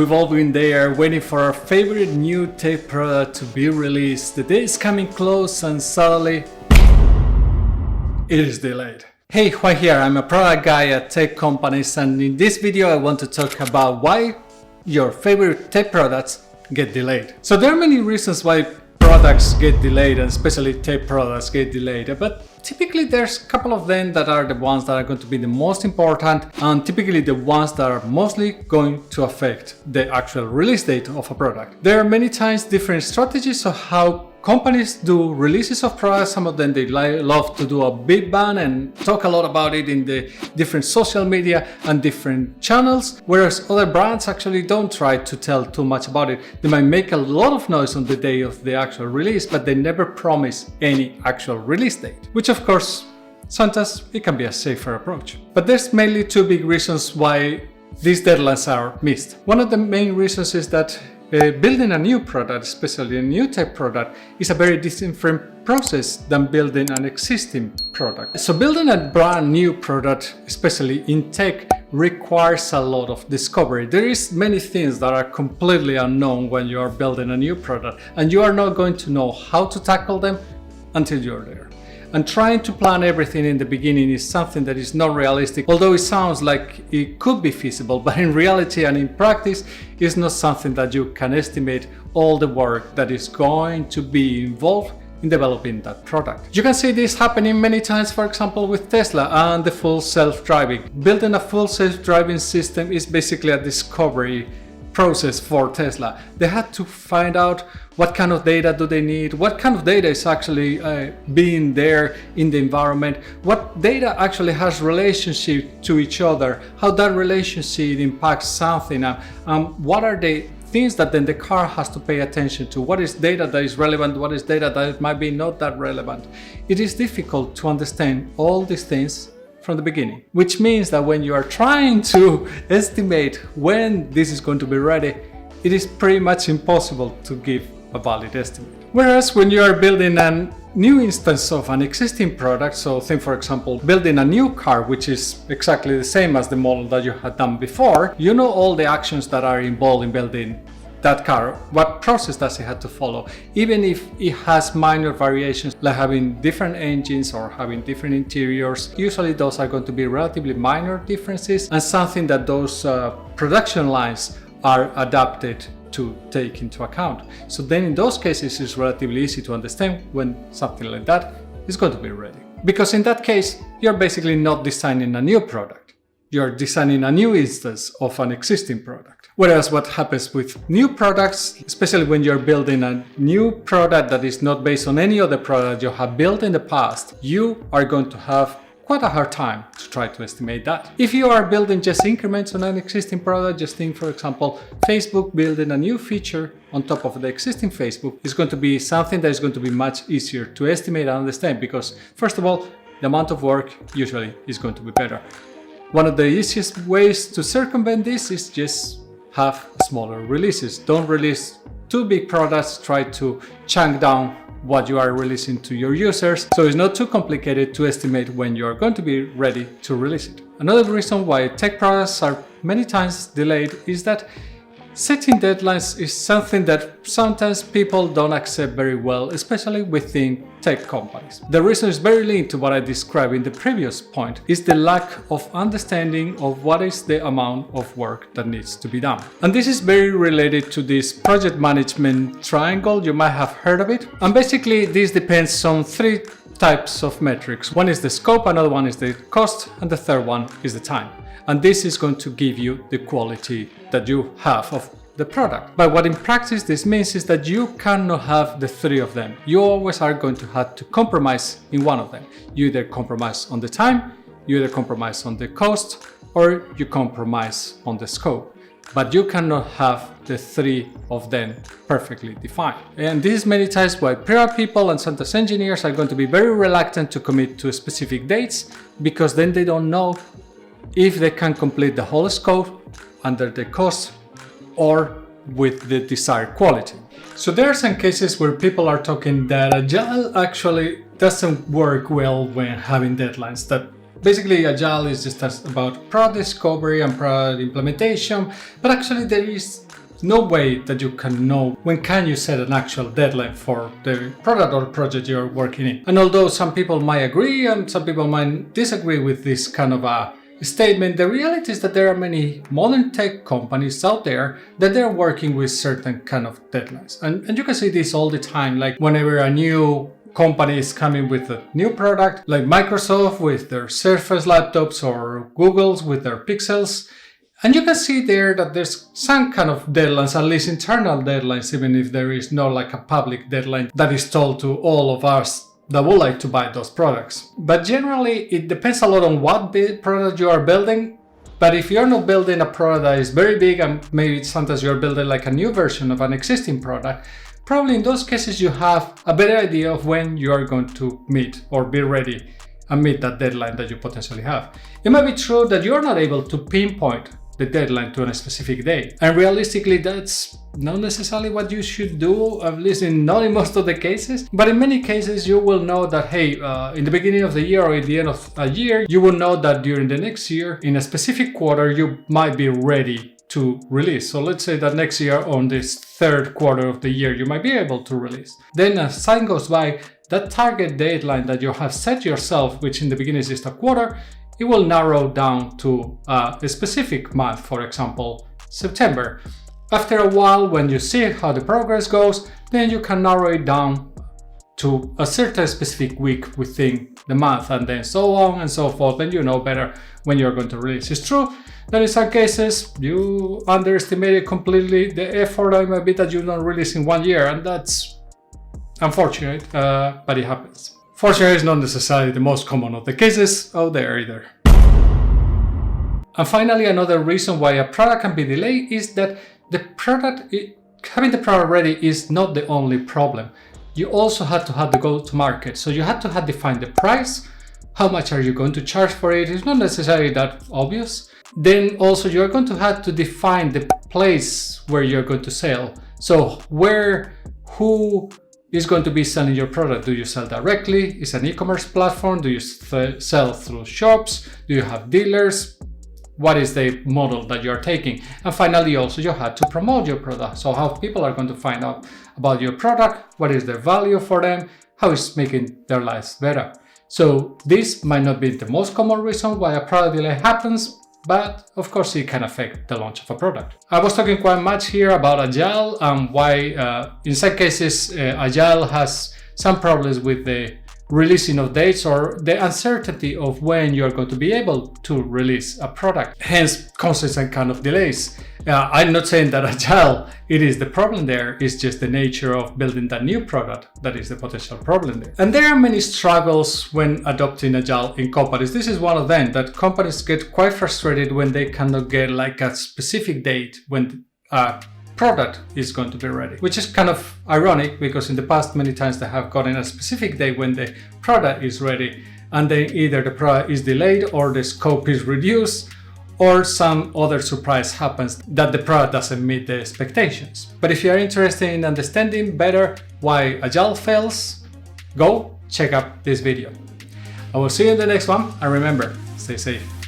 We've all been there waiting for our favorite new tech product to be released. The day is coming close and suddenly it is delayed. Hey, Juan here, I'm a product guy at tech companies, and in this video I want to talk about why your favorite tech products get delayed. So there are many reasons why products get delayed, and especially tech products get delayed, but typically there's a couple of them that are the ones that are going to be the most important, and typically the ones that are mostly going to affect the actual release date of a product. There are many times different strategies of how companies do releases of products. Some of them they love to do a big bang and talk a lot about it in the different social media and different channels, whereas other brands actually don't try to tell too much about it. They might make a lot of noise on the day of the actual release, but they never promise any actual release date, which of course sometimes it can be a safer approach. But there's mainly two big reasons why these deadlines are missed. One of the main reasons is that building a new product, especially a new tech product, is a very different process than building an existing product. So building a brand new product, especially in tech, requires a lot of discovery. There is many things that are completely unknown when you are building a new product, and you are not going to know how to tackle them until you're there. And trying to plan everything in the beginning is something that is not realistic, although it sounds like it could be feasible, but in reality and in practice, it's not something that you can estimate all the work that is going to be involved in developing that product. You can see this happening many times, for example, with Tesla and the full self-driving. Building a full self-driving system is basically a discovery process for Tesla. They had to find out what kind of data do they need, what kind of data is actually being there in the environment, what data actually has relationship to each other, how that relationship impacts something, what are the things that then the car has to pay attention to, what is data that is relevant, what is data that might be not that relevant. It is difficult to understand all these things from the beginning, which means that when you are trying to estimate when this is going to be ready, it is pretty much impossible to give a valid estimate. Whereas when you are building a new instance of an existing product, so think for example building a new car which is exactly the same as the model that you had done before, you know all the actions that are involved in building that car, what process does it have to follow, even if it has minor variations like having different engines or having different interiors. Usually those are going to be relatively minor differences and something that those production lines are adapted to take into account. So then in those cases it's relatively easy to understand when something like that is going to be ready, because in that case you're basically not designing a new product, you're designing a new instance of an existing product. Whereas what happens with new products, especially when you're building a new product that is not based on any other product you have built in the past, you are going to have quite a hard time to try to estimate that. If you are building just increments on an existing product, just think for example Facebook building a new feature on top of the existing Facebook is going to be something that is going to be much easier to estimate and understand, because first of all the amount of work usually is going to be better. One of the easiest ways to circumvent this is just have smaller releases. Don't release too big products, try to chunk down what you are releasing to your users, so it's not too complicated to estimate when you are going to be ready to release it. Another reason why tech products are many times delayed is that setting deadlines is something that sometimes people don't accept very well, especially within tech companies. The reason is very linked to what I described in the previous point, is the lack of understanding of what is the amount of work that needs to be done. And this is very related to this project management triangle. You might have heard of it. And basically this depends on three types of metrics. One is the scope, another one is the cost, and the third one is the time. And this is going to give you the quality that you have of the product. But what in practice this means is that you cannot have the three of them. You always are going to have to compromise in one of them. You either compromise on the time, you either compromise on the cost, or you compromise on the scope. But you cannot have the three of them perfectly defined. And this is many times why PR people and sometimes engineers are going to be very reluctant to commit to specific dates, because then they don't know if they can complete the whole scope under the cost or with the desired quality. So there are some cases where people are talking that Agile actually doesn't work well when having deadlines, that basically Agile is just about product discovery and product implementation, but actually there is no way that you can know when can you set an actual deadline for the product or project you're working in. And although some people might agree and some people might disagree with this kind of a statement, the reality is that there are many modern tech companies out there that they're working with certain kind of deadlines. And you can see this all the time, like whenever a new company is coming with a new product, like Microsoft with their Surface laptops or Google's with their Pixels. And you can see there that there's some kind of deadlines, at least internal deadlines, even if there is no like a public deadline that is told to all of us that would like to buy those products. But generally, it depends a lot on what product you are building. But if you're not building a product that is very big and maybe sometimes you're building like a new version of an existing product, probably in those cases you have a better idea of when you are going to meet or be ready and meet that deadline that you potentially have. It might be true that you're not able to pinpoint the deadline to a specific day. And realistically, that's not necessarily what you should do, at least not in most of the cases. But in many cases, you will know that, hey, in the beginning of the year or at the end of a year, you will know that during the next year, in a specific quarter, you might be ready to release. So let's say that next year on this third quarter of the year, you might be able to release. Then as time goes by, that target deadline that you have set yourself, which in the beginning is just a quarter, it will narrow down to a specific month, for example, September. After a while, when you see how the progress goes, then you can narrow it down to a certain specific week within the month, and then so on and so forth, and you know better when you're going to release. It's true that in some cases you underestimated completely the effort that might be that you don't release in 1 year, and that's unfortunate, but it happens. Fortunately, it's not necessarily the most common of the cases out there either. And finally, another reason why a product can be delayed is that having the product ready is not the only problem. You also had to have the go-to-market. So you had to have defined the price. How much are you going to charge for it? It's not necessarily that obvious. Then also you're going to have to define the place where you're going to sell. So who is going to be selling your product? Do you sell directly? Is an e-commerce platform? Do you sell through shops? Do you have dealers? What is the model that you're taking? And finally, also you had to promote your product. So how people are going to find out about your product, what is the value for them, how it's making their lives better. So this might not be the most common reason why a product delay happens, but of course it can affect the launch of a product. I was talking quite much here about Agile and why in some cases Agile has some problems with the releasing of dates or the uncertainty of when you're going to be able to release a product, hence constant kind of delays. I'm not saying that Agile, it is the problem there, it's just the nature of building that new product that is the potential problem there. And there are many struggles when adopting Agile in companies. This is one of them, that companies get quite frustrated when they cannot get like a specific date when a product is going to be ready, which is kind of ironic because in the past many times they have gotten a specific day when the product is ready, and then either the product is delayed or the scope is reduced or some other surprise happens that the product doesn't meet the expectations. But if you are interested in understanding better why Agile fails, go check out this video. I will see you in the next one, and remember, stay safe.